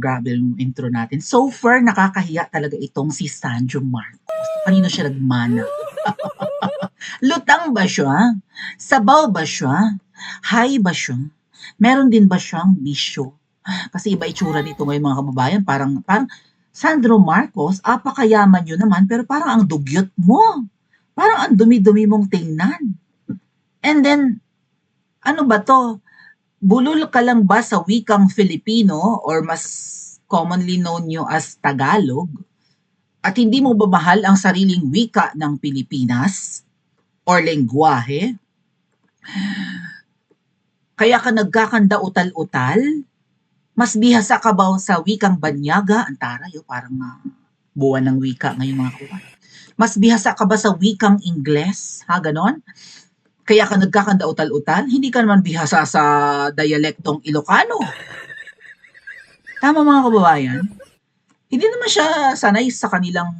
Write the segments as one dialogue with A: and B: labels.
A: Grabe yung intro natin. So far, nakakahiya talaga itong si Sandro Marcos. Kanino siya nagmana? Lutang ba siya? Sabaw ba siya? Hay ba siya? Meron din ba siyang bisyo? Kasi iba itsura dito ngayon mga kababayan. Parang Sandro Marcos, apakayaman yun naman, pero parang ang dugyot mo. Parang ang dumi-dumi mong tingnan. And then, ano ba to? Bulol ka lang ba sa wikang Filipino or mas commonly known nyo as Tagalog? At hindi mo ba mahal ang sariling wika ng Pilipinas or lengguwahe? Kaya ka nagkakanda utal-utal? Mas bihasa ka ba sa wikang Banyaga? Ang taray, parang buwan ng wika ngayon mga kawan. Mas bihasa ka ba sa wikang Ingles? Ha, ganon? Kaya ka nagkakanda utal-utal? Hindi ka naman bihasa sa dialektong Ilocano. Tama mga kababayan? Hindi naman siya sanay sa kanilang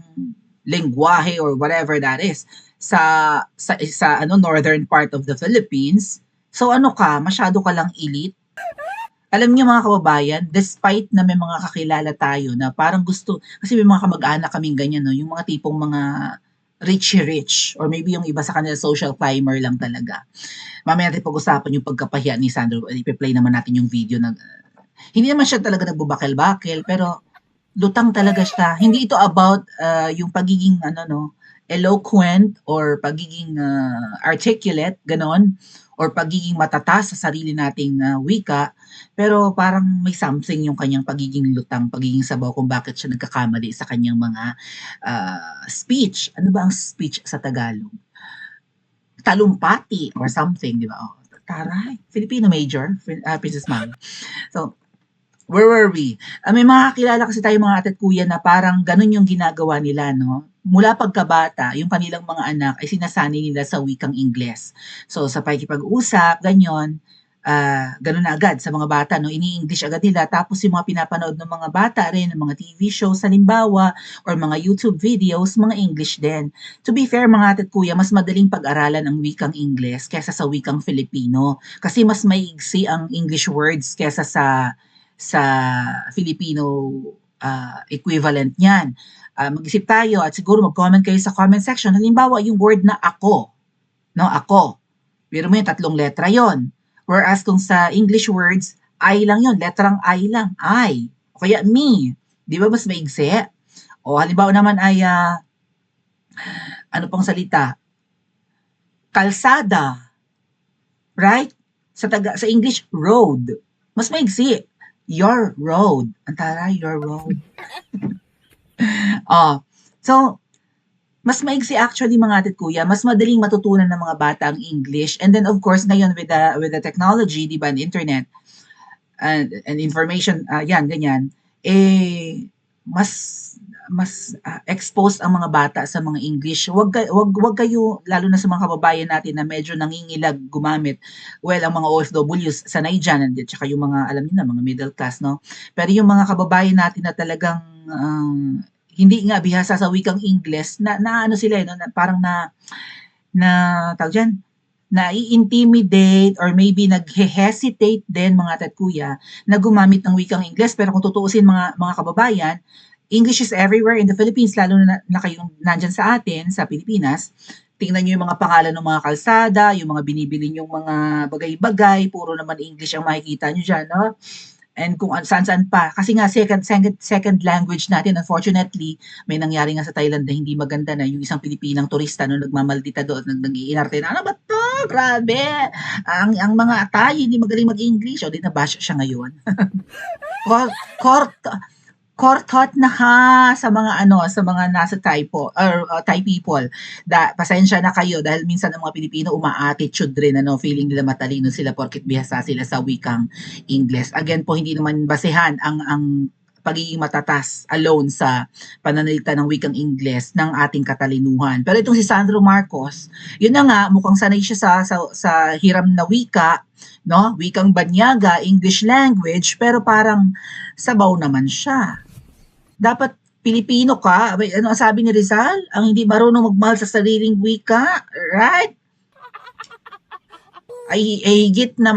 A: lengguwahe or whatever that is sa northern part of the Philippines. So ano ka, masyado ka lang elite. Alam niyo mga kababayan, despite na may mga kakilala tayo na parang gusto, kasi may mga kamag-anak kaming ganyan, no? Yung mga tipong mga rich or maybe yung iba sa kanila social climber lang talaga. Mamaya natin pag-usapan yung pagkapahiya ni Sandro. I-play naman natin yung video na hindi naman siya talaga nagbubakel-bakel, pero lutang talaga siya. Hindi ito about yung pagiging eloquent or pagiging articulate, ganon, or pagiging matatas sa sarili nating wika, pero parang may something yung kanyang pagiging lutang, pagiging sabaw kung bakit siya nagkakamali sa kanyang mga speech. Ano ba ang speech sa Tagalog? Talumpati or something, di ba? Oh, taray, Filipino major, Princess Mami. So, where were we? May mga kakilala kasi tayo mga ate at kuya na parang ganun yung ginagawa nila, no? Mula pagkabata, yung kanilang mga anak ay sinasanay nila sa wikang Ingles. So, sa pakikipag-usap, ganyan, ganun na agad sa mga bata, no? Ini-English agad nila. Tapos yung mga pinapanood ng mga bata rin, ng mga TV shows, halimbawa, or mga YouTube videos, mga English din. To be fair, mga ate at kuya, mas madaling pag-aralan ang wikang Ingles kesa sa wikang Filipino. Kasi mas maigsi ang English words kesa sa Filipino equivalent niyan. Mag-isip tayo at siguro mag-comment kayo sa comment section. Halimbawa, yung word na ako, no? Ako. Pero mo yung 3 letra yon. Whereas kung sa English words, I lang yon, letrang I lang, I. O kaya me. Di ba mas maigsi? O halimbawa naman ay, ano pang salita? Kalsada. Right? Sa English, road. Mas maigsi. Your road. Ang taray, your road. So, mas maigsi actually mga ate at kuya, mas madaling matutunan ng mga bata ang English. And then of course, ngayon with the technology, di ba, and internet, and information, yan, ganyan, mas exposed ang mga bata sa mga English. Wag kayo, lalo na sa mga kababayan natin na medyo nangingilag gumamit. Well, ang mga OFWs, sanay dyan, at saka yung mga, alam niyo na, mga middle class, no? Pero yung mga kababayan natin na talagang hindi nga bihasa sa wikang Ingles, na ano sila, no? Na parang tawag dyan, na-i-intimidate or maybe nag-hesitate din mga ate at kuya na gumamit ng wikang Ingles. Pero kung tutuusin mga kababayan, English is everywhere in the Philippines, lalo na kayong nandyan sa atin, sa Pilipinas. Tingnan nyo yung mga pangalan ng mga kalsada, yung mga binibili yung mga bagay-bagay, puro naman English ang makikita nyo dyan, no? And kung saan-saan pa. Kasi nga, second language natin, unfortunately, may nangyari nga sa Thailand na hindi maganda na yung isang Pilipinang turista no, nagmamaldita doon, nag-iinarte na, ano ba to? Grabe! Ang mga Thai, hindi magaling mag-English. O, di na-bash siya ngayon. Court na ha sa mga nasa Thai people. Pasensya na kayo dahil minsan ang mga Pilipino uma-attitude rin, feeling nila matalino sila porket bihasa sila sa wikang Ingles. Again po, hindi naman basehan ang pagiging matatas alone sa pananalita ng wikang Ingles ng ating katalinuhan. Pero itong si Sandro Marcos, yun na nga, mukhang sanay siya sa hiram na wika, no? Wikang Banyaga, English language, pero parang sabaw naman siya. Dapat Pilipino ka. Ano ang sabi ni Rizal? Ang hindi marunong magmahal sa sariling wika, right? Ay higit na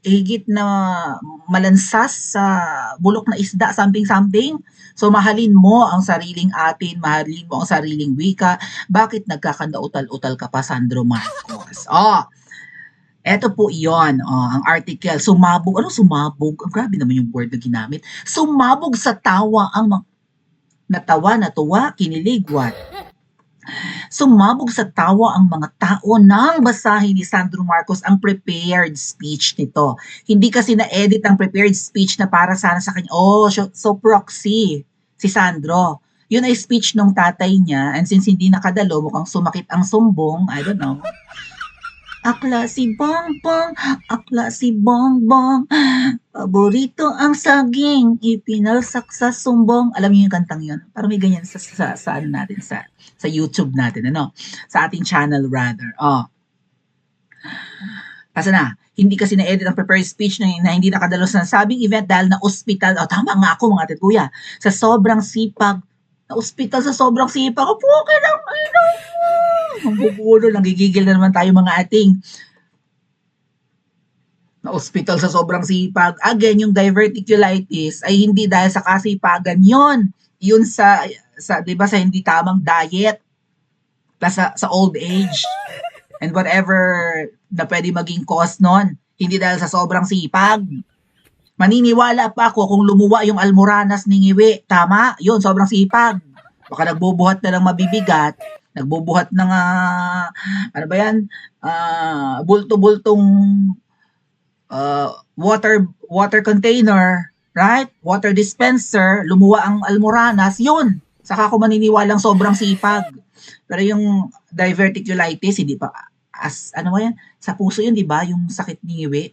A: higit na malansas sa bulok na isda, something-something. So mahalin mo ang sariling atin, mahalin mo ang sariling wika. Bakit nagkakandautal-utal ka pa, Sandro Marcos? Eto po iyon, ang article. Sumabog, ano sumabog? Grabe naman yung word na ginamit. Sumabog sa tawa ang natawa, natuwa, kinilig, what? Sumabog sa tawa ang mga tao nang basahin ni Sandro Marcos ang prepared speech nito. Hindi kasi na-edit ang prepared speech na para sana sa kanya. So proxy si Sandro. Yun ay speech nung tatay niya, and since hindi nakadalo, mukhang sumakit ang sumbong, I don't know. Akla si Bongbong, akla si Bongbong, paborito ang saging, ipinalsak sa sumbong. Alam niyo yung kantang yun? Parang may ganyan sa ano natin, sa YouTube natin, ano? Sa ating channel rather. Kasi na, hindi kasi na-edit ang prepared speech na hindi nakadalo sa sabing event dahil na ospital. Tama nga ako mga ate kuya. Sa sobrang sipag, na ospital sa sobrang sipag. Okay lang, ang bubulo, nanggigigil na naman tayo mga ating na ospital sa sobrang sipag. Again, yung diverticulitis ay hindi dahil sa kasipagan yon. Yun sa 'di ba, sa hindi tamang diet, plus sa old age and whatever na pwede maging cause nun. Hindi dahil sa sobrang sipag. Maniniwala pa ako kung lumuwa yung almoranas ni Ngiwi. Tama? Yun, sobrang sipag. Baka nagbubuhat na ng mabibigat, nagbubuhat ng ano ba yan? Bulto-bultong water container, right? Water dispenser, lumuwa ang almoranas, yun. Saka ako maniniwalang sobrang sipag. Pero yung diverticulitis, hindi pa, ano ba yan? Sa puso yun, di ba? Yung sakit ni Ngiwi,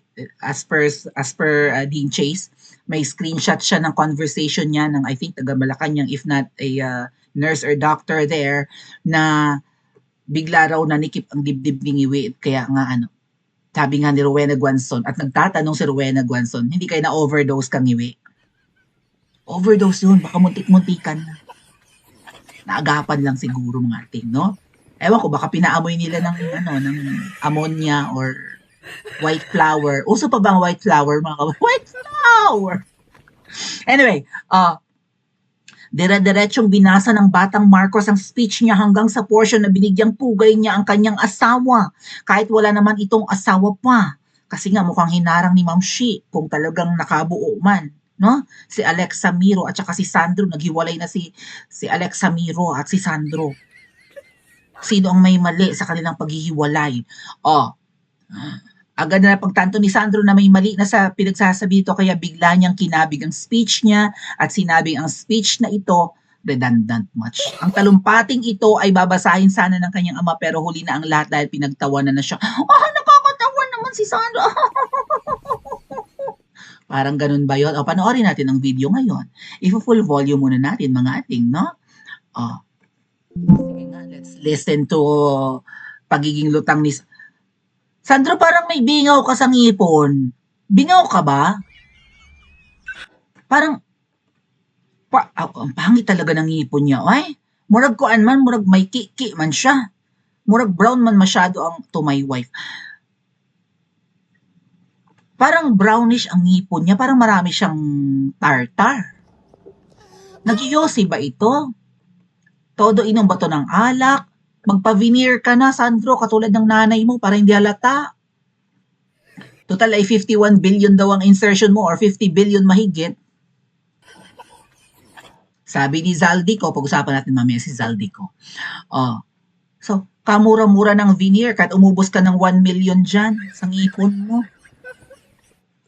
A: as per Dean Chase, may screenshot siya ng conversation niya ng, I think, taga Malacanang, if not a nurse or doctor there, na bigla raw nanikip ang dibdib ni Ngiwi. Kaya nga, sabi nga ni Rowena Guanzon, at nagtatanong si Rowena Guanzon, hindi kayo na-overdose kang Ngiwi? Overdose yun, baka muntik-muntikan na. Naagapan lang siguro mga ating, no? Ewan ko, baka pinaamoy nila ng ammonia or white flower. Uso pa ba ang white flower, mga kababayan? White flower! Anyway, dire-diretsong binasa ng batang Marcos ang speech niya hanggang sa portion na binigyang pugay niya ang kanyang asawa, kahit wala naman itong asawa pa. Kasi nga mukhang hinarang ni Ma'am Shi kung talagang nakabuo man, no? Si Alexa Miro at saka si Sandro, naghiwalay na si Alexa Miro at si Sandro. Sino ang may mali sa kanilang paghihiwalay? Agad na pagtanto ni Sandro na may mali na sa pinagsasabi ito, kaya bigla niyang kinabig ang speech niya at sinabing ang speech na ito redundant much. Ang talumpating ito ay babasahin sana ng kanyang ama, pero huli na ang lahat dahil pinagtawanan na siya. Nakakatawa naman si Sandro. Parang ganun ba yun? Panoorin natin ang video ngayon. Full volume muna natin mga ating, no? Sige nga, let's listen to pagiging lutang ni Sandro. Parang may bingaw ka sa ngipon. Bingaw ka ba? Parang, ang pangit talaga ng ngipon niya. Ay, murag kuan man, murag may kiki man siya. Murag brown man masyado ang to my wife. Parang brownish ang ngipon niya, parang marami siyang tartar. Nagyosi ba ito? Todo inom ba to ng alak? Magpa-veneer ka na, Sandro, katulad ng nanay mo para hindi halata. Total ay 51 billion daw ang insertion mo, or 50 billion mahigit. Sabi ni Zaldico, pag-usapan natin mamaya si Zaldico. So, kamura-mura ng veneer, kahit umubos ka ng 1 million dyan sa ngipon mo.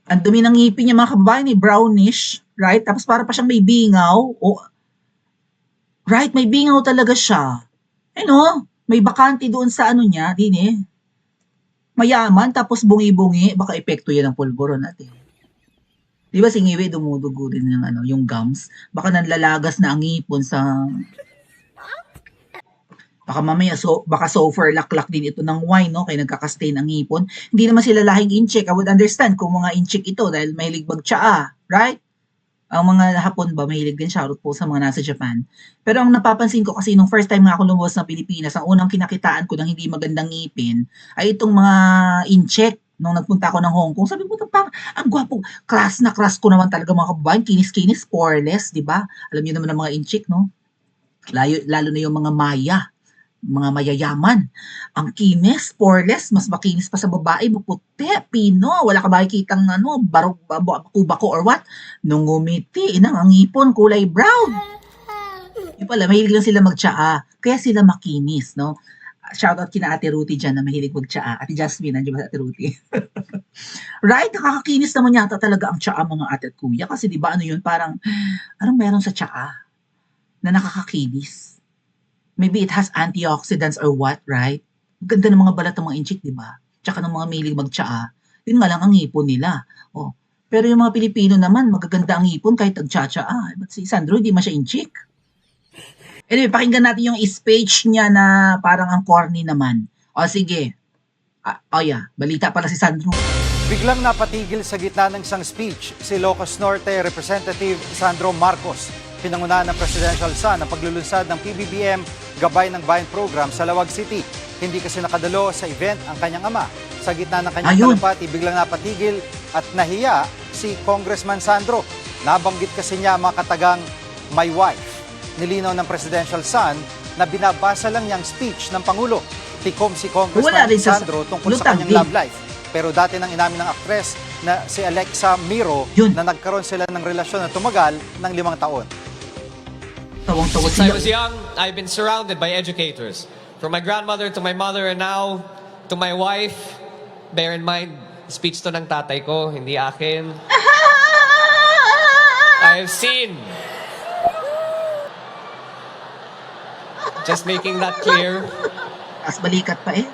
A: Ang dumi ng ngipin niya, mga kababayan, brownish, right? Tapos para pa siyang may bingaw. Right, may bingaw talaga siya. May bakante doon sa niya, din mayaman, tapos bungi-bungi, baka epekto yan ng pulburon natin. Di ba si Ngiwi dumudugo din yung gums? Baka nanlalagas na ang ngipon sa... Baka mamaya, baka sulfur laklak din ito ng wine, no? Kaya nagkakastain ang ngipon. Hindi naman sila lahing incheck. I would understand kung mga incheck ito dahil mahilig magtsaa, right? Ang mga Hapon ba, mahilig din, shoutout po sa mga nasa Japan. Pero ang napapansin ko kasi nung first time nga ako lumabas ng Pilipinas, ang unang kinakitaan ko ng hindi magandang ngipin ay itong mga incheck. nung nagpunta ako ng Hong Kong. Sabi ko, parang ang gwapo. Crush na crush ko naman talaga mga kababayan. Kinis-kinis, poreless, di ba? Alam niyo naman ang mga inchik, no? Lalo na yung mga Maya, mga mayayaman. Ang kinis, poreless, mas makinis pa sa babae, maputi, pino, wala ka makikitang ano, bako or what. Nung ngumiti, inang ang ipon, kulay brown. Yung pala, mahilig lang sila magtsaa, kaya sila makinis, no? Shoutout kina Ate Ruty dyan na mahilig magtsaa. Ate Jasmine, nandiyan ba Ate Ruty? Right? Nakakakinis naman yata talaga ang tsaa mga ate at kuya. Kasi di ba ano yun, parang, anong meron sa tsaa na nakakakinis? Maybe it has antioxidants or what, right? Ganda ng mga balat ng mga inchik, di ba? Tsaka ng mga mahilig magtsaa. Yun nga lang ang ipon nila. Oh. Pero yung mga Pilipino naman, magaganda ang ipon kahit tagtsaa. But si Sandro, di man siya inchik. Anyway, pakinggan natin yung speech niya na parang ang corny naman. O sige. Balita pala si Sandro.
B: Biglang napatigil sa gitna ng isang speech si Ilocos Norte Representative Sandro Marcos, pinangunahan ng presidential son ng paglulunsad ng PBBM Gabay ng Bayan program sa Lawag City. Hindi kasi nakadalo sa event ang kanyang ama. Sa gitna ng kanyang talumpati, biglang napatigil at nahiya si Congressman Sandro. Nabanggit kasi niya mga katagang my wife. Nilinaw ng presidential son na binabasa lang niyang speech ng Pangulo. Tikom si Congressman Sandro tungkol sa kanyang love life. Pero dati nang inamin ng aktres na si Alexa Miro na nagkaroon sila ng relasyon na tumagal ng 5 taon.
C: Since I was young, I've been surrounded by educators. From my grandmother to my mother and now to my wife. Bear in mind, speech to ng tatay ko, hindi akin. I have seen. Just making that clear.
A: As balikat pa eh.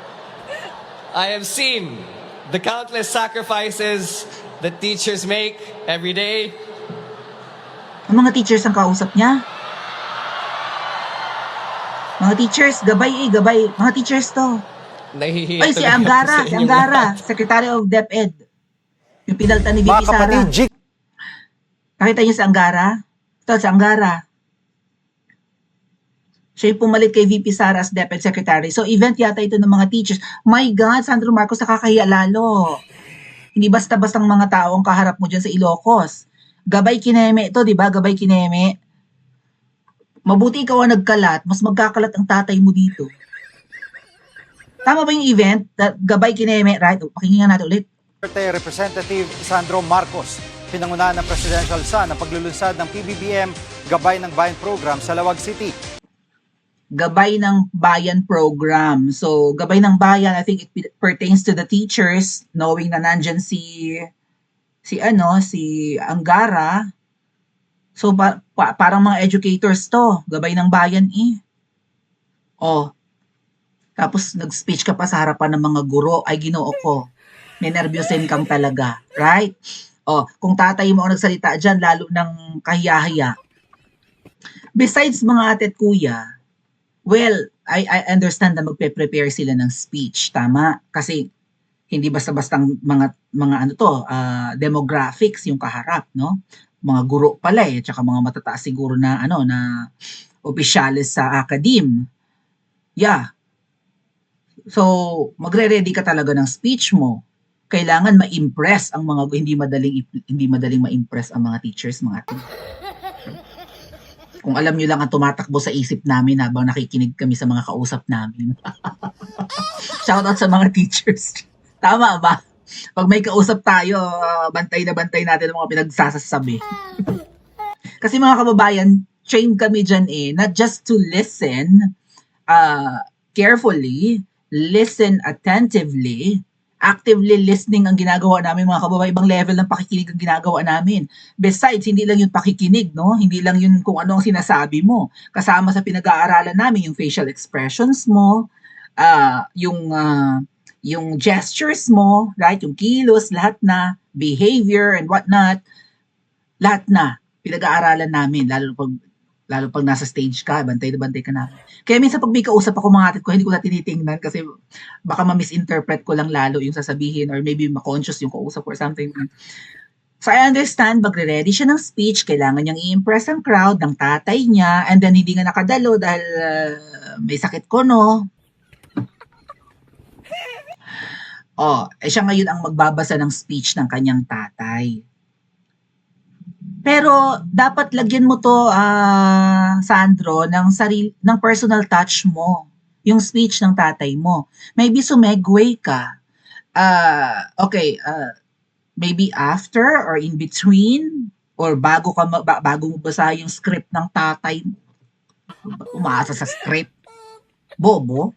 C: I have seen the countless sacrifices that teachers make every day.
A: Ang mga teachers ang kausap niya. Mga teachers, gabay. Mga teachers to.
C: Nahihiya
A: Ay, si Angara, Secretary of DepEd. Yung pinalta ni VP Sara. Nakita niyo si Angara? Ito, si Angara. Siya yung pumalit kay VP Sara as DepEd Secretary. So, event yata ito ng mga teachers. My God, Sandro Marcos, nakakahiya lalo. Hindi basta-bastang mga tao ang kaharap mo dyan sa Ilocos. Gabay kineme ito, di ba? Gabay kineme. Mabuti ikaw ang nagkalat, mas magkakalat ang tatay mo dito. Tama ba yung event? Gabay kineme, right? Pakinggan natin ulit.
B: Representative Sandro Marcos, pinangunahan ng presidential son ng paglulunsad ng PBBM Gabay ng Bayan program sa Lawag City.
A: Gabay ng Bayan program. So, Gabay ng Bayan, I think it pertains to the teachers, knowing na nandyan si Angara. So, parang mga educators to. Gabay ng Bayan eh. Oh. Tapos, nag-speech ka pa sa harapan ng mga guro. Ay, Ginoo ko. Ninervyusin kang talaga. Right? Oh, kung tatay mo ang nagsalita dyan, lalo ng kahiya-hiya. Besides mga ate at kuya, well, I understand na magpe-prepare sila ng speech, tama? Kasi hindi basta-bastang mga demographics yung kaharap, no? Mga guro pala eh, tsaka mga matataas siguro na na opisyalis sa academe. Yeah. So, magre-ready ka talaga ng speech mo. Kailangan ma-impress ang mga hindi madaling ma-impress ang mga teachers, mga ating. Kung alam niyo lang ang tumatakbo sa isip namin habang nakikinig kami sa mga kausap namin. Shoutout sa mga teachers. Tama ba? Pag may kausap tayo, bantay na bantay natin ang mga pinagsasasabi. Kasi mga kababayan, trained kami dyan not just to listen carefully, listen attentively, actively listening ang ginagawa namin mga kababayan, ibang level ng pakikinig ang ginagawa namin. Besides, hindi lang yung pakikinig, no? Hindi lang yun kung ano ang sinasabi mo. Kasama sa pinag-aaralan namin yung facial expressions mo, yung gestures mo, right? Yung kilos, lahat na, behavior and whatnot, lahat na pinag-aaralan namin, lalo pag nasa stage ka, bantay na bantay ka namin. Kaya minsan pag may kausap ako mga atit ko, hindi ko na tinitingnan kasi baka ma-misinterpret ko lang lalo yung sasabihin or maybe ma-conscious yung kausap or something. So I understand, magre-ready siya ng speech, kailangan niyang i-impress ang crowd ng tatay niya, and then hindi nga nakadalo dahil may sakit ko, no? Siya ngayon ang magbabasa ng speech ng kanyang tatay. Pero dapat lagyan mo 'to, Sandro, ng personal touch mo, yung speech ng tatay mo. Maybe sumegue ka. Okay, maybe after or in between or bago mo basahin yung script ng tatay mo, umaasa sa script, bobo,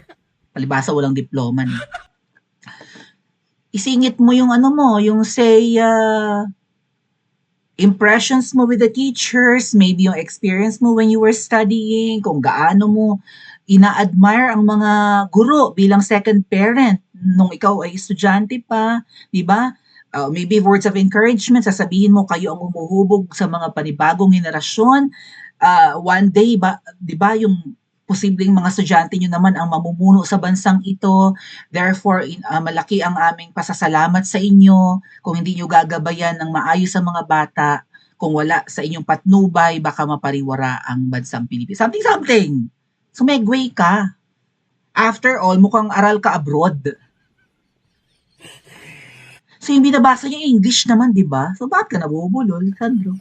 A: palibhasa walang diploma 'no. Isingit mo yung ano mo, yung say, impressions mo with the teachers, maybe yung experience mo when you were studying, kung gaano mo ina-admire ang mga guro bilang second parent nung ikaw ay estudyante pa, 'di ba? Maybe words of encouragement, sasabihin mo kayo ang humuhubog sa mga panibagong henerasyon. One day ba, 'di ba, yung posibleng mga estudyante niyo naman ang mamumuno sa bansang ito. Therefore, malaki ang aming pasasalamat sa inyo. Kung hindi niyo gagabayan ng maayos ang mga bata, kung wala sa inyong patnubay, baka mapariwara ang bansang Pilipinas. Something, something. Sumegway ka. After all, mukhang aral ka abroad. So, yung binabasa niya English naman, di ba? So, bakit ka nabubulol, Sandro?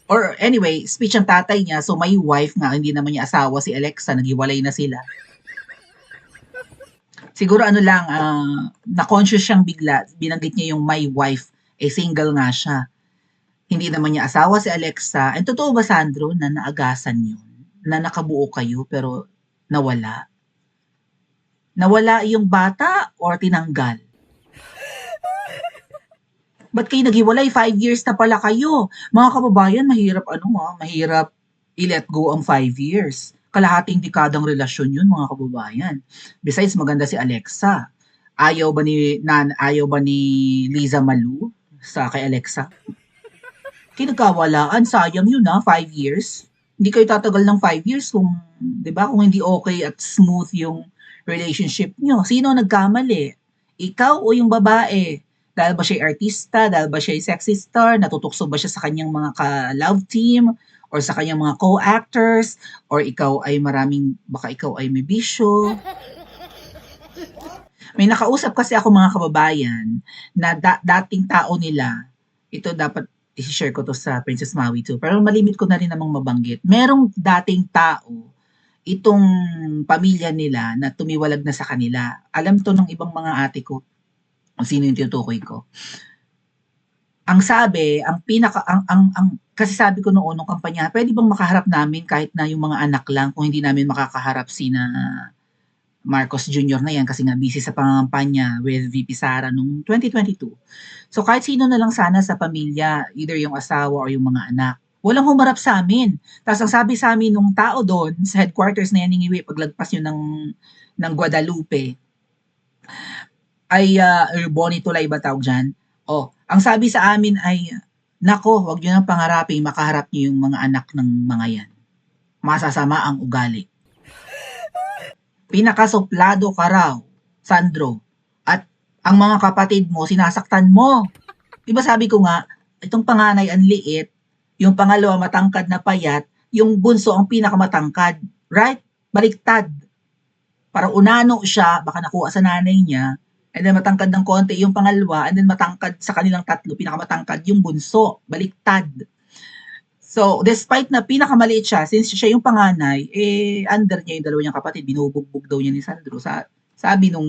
A: Or anyway, speech ng tatay niya, so may wife nga, hindi naman niya asawa si Alexa, naghiwalay na sila. Siguro ano lang, na-conscious siyang bigla, binanggit niya yung my wife, single nga siya. Hindi naman niya asawa si Alexa. And totoo ba, Sandro, na naagasan yun? Na nakabuo kayo pero nawala? Nawala yung bata or tinanggal? Ba't kayo naghiwalay? 5 years na pala kayo. Mga kababayan, mahirap i-let go ang 5 years. Kalahating dekadang relasyon yun, mga kababayan. Besides, maganda si Alexa. Ayaw ba ni Liza Malu sa kay Alexa? Kinagkawalaan, sayang yun 5 years. Hindi kayo tatagal ng 5 years kung, 'di ba, kung hindi okay at smooth yung relationship nyo. Sino nagkamali? Ikaw o yung babae? Dahil ba siya artista? Dahil ba siya sexy star? Natutukso ba siya sa kanyang mga ka-love team? Or sa kanyang mga co-actors? Or baka ikaw ay may bisyo? May nakausap kasi ako, mga kababayan, na dating tao nila. Ito dapat i-share ko to sa Princess Maui too. Pero malimit ko na rin namang mabanggit. Merong dating tao, itong pamilya nila na tumiwalag na sa kanila. Alam to ng ibang mga ate ko kung sino yung tinutukoy ko. Ang sabi, kasi sabi ko noon nung kampanya, pwede bang makaharap namin kahit na yung mga anak lang, kung hindi namin makakaharap sina Marcos Jr. na yan kasi nga busy sa pangangampanya with VP Sara noong 2022. So kahit sino na lang sana sa pamilya, either yung asawa or yung mga anak, walang humarap sa amin. Tapos ang sabi sa amin nung tao doon sa headquarters na Yaningiwi, paglagpas yun ng Guadalupe, ay Bonnie Tulay ba tawag dyan? Ang sabi sa amin ay, nako, wag nyo nang pangarapin, makaharap nyo yung mga anak ng mga yan. Masasama ang ugali. Pinakasuplado ka raw, Sandro. At ang mga kapatid mo, sinasaktan mo. Diba sabi ko nga, itong panganay ang liit, yung pangalawa matangkad na payat, yung bunso ang pinakamatangkad. Right? Baliktad. Para unano siya, baka nakuha sa nanay niya, and then matangkad ng konti yung pangalawa, and then matangkad sa kanilang tatlo, pinakamatangkad yung bunso. Baliktad. So, despite na pinakamaliit siya, since siya yung panganay, under niya yung dalawa niyang kapatid, binubugbog daw niya ni Sandro. Sabi nung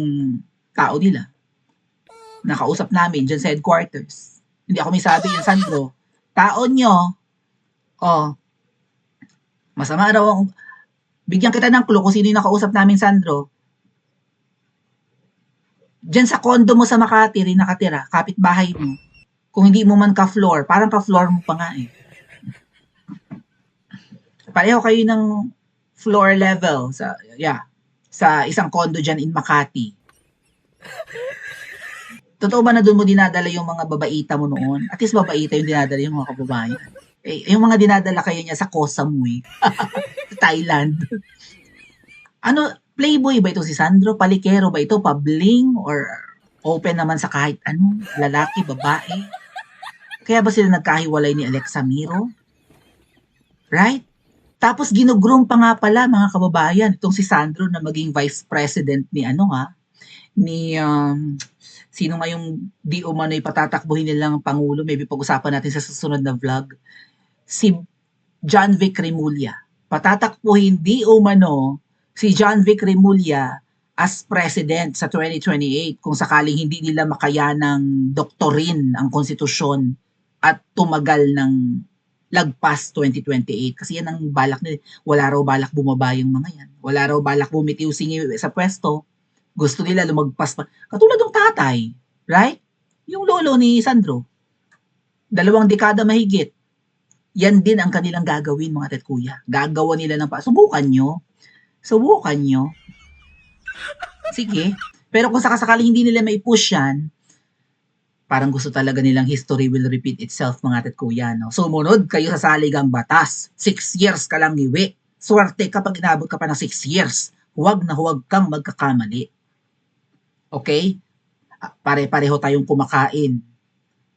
A: tao nila, nakausap namin dyan sa headquarters. Hindi ako may sabi yung Sandro, taon nyo, masama raw bigyan kita ng clue kung sino yung nakausap namin, Sandro. Dyan sa condo mo sa Makati rin nakatira, kapitbahay mo. Kung hindi mo man ka-floor, parang ka-floor mo pa nga Pareho kayo ng floor level sa isang condo dyan in Makati. Totoo ba na doon mo dinadala yung mga babaita mo noon? At least babaita yung dinadala yung mga kababayan. Yung mga dinadala kayo niya sa Koh Samui, Thailand. Playboy ba ito si Sandro? Palikero ba ito? Pabling? Or open naman sa kahit ano? Lalaki, babae? Kaya ba sila nagkahiwalay ni Alexa Miro? Right? Tapos ginugroom pa nga pala, mga kababayan, itong si Sandro na maging vice president ni sino nga yung di umano'y patatakbuhin nilang pangulo, maybe pag-usapan natin sa susunod na vlog, si John Vic Remulla. Patatakbuhin di umano si John Vic Remulla as president sa 2028 kung sakaling hindi nila makayanang doktorin ang konstitusyon at tumagal ng lagpas 2028. Kasi yan ang balak nila. Wala raw balak bumaba yung mga yan. Wala raw balak bumitiw singi sa pwesto. Gusto nila lumagpas pa. Katulad ng tatay, right? Yung lolo ni Sandro. 2 dekada mahigit. Yan din ang kanilang gagawin, mga tet kuya. Gagawa nila ng subukan nyo. Subukan nyo. Sige. Pero kung sakasakali hindi nila mai-push yan, parang gusto talaga nilang history will repeat itself, mga tet kuya. No? Sumunod kayo sa saligang batas. 6 years ka lang iwi. Swerte kapag inabot ka pa ng 6 years. Huwag na huwag kang magkakamali. Okay? Pare-pareho tayong kumakain.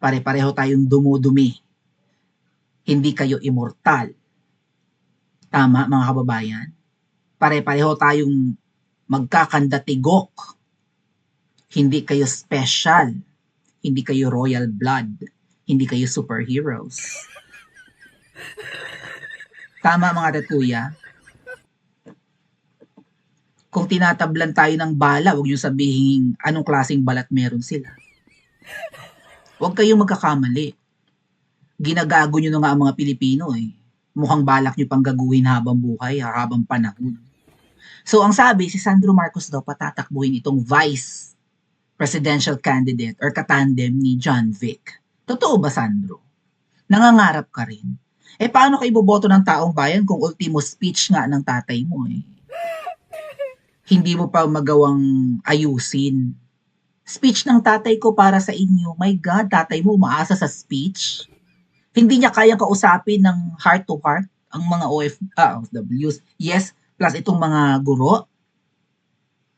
A: Pare-pareho tayong dumudumi. Hindi kayo immortal. Tama, mga kababayan? Pare-pareho tayong magkakandatigok. Hindi kayo special. Hindi kayo royal blood. Hindi kayo superheroes. Tama, mga tatuya? Kung tinatablan tayo ng bala, huwag niyo sabihin anong klaseng balat meron sila. Huwag kayong magkakamali. Ginagago nyo na nga ang mga Pilipino eh. Mukhang balak nyo pang gaguhin habang buhay, habang panahon. So ang sabi, si Sandro Marcos daw patatakbuhin itong vice presidential candidate or katandem ni John Vic. Totoo ba, Sandro? Nangangarap ka rin? Eh paano ka iboboto ng taong bayan kung ultimo speech nga ng tatay mo eh? Hindi mo pa magawang ayusin. Speech ng tatay ko para sa inyo. My God, tatay mo umaasa sa speech. Hindi niya kayang kausapin ng heart to heart ang mga OFWs. Yes, plus itong mga guro,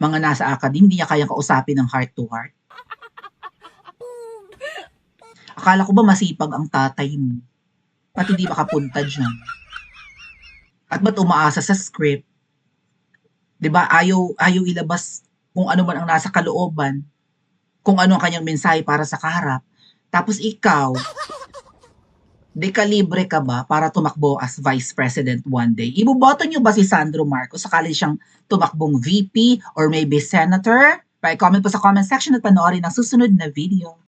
A: mga nasa academy, hindi niya kayang kausapin ng heart to heart. Akala ko ba masipag ang tatay mo? Pati di makapunta dyan. At ba't umaasa sa script? 'Di ba? Ayaw ilabas kung ano man ang nasa kalooban, kung ano ang kanyang mensahe para sa kaharap. Tapos ikaw, dekalibre ka ba para tumakbo as Vice President one day? Iboboto niyo ba si Sandro Marcos sakali siyang tumakbong VP or maybe Senator? Pa-comment po sa comment section at panoorin ang susunod na video.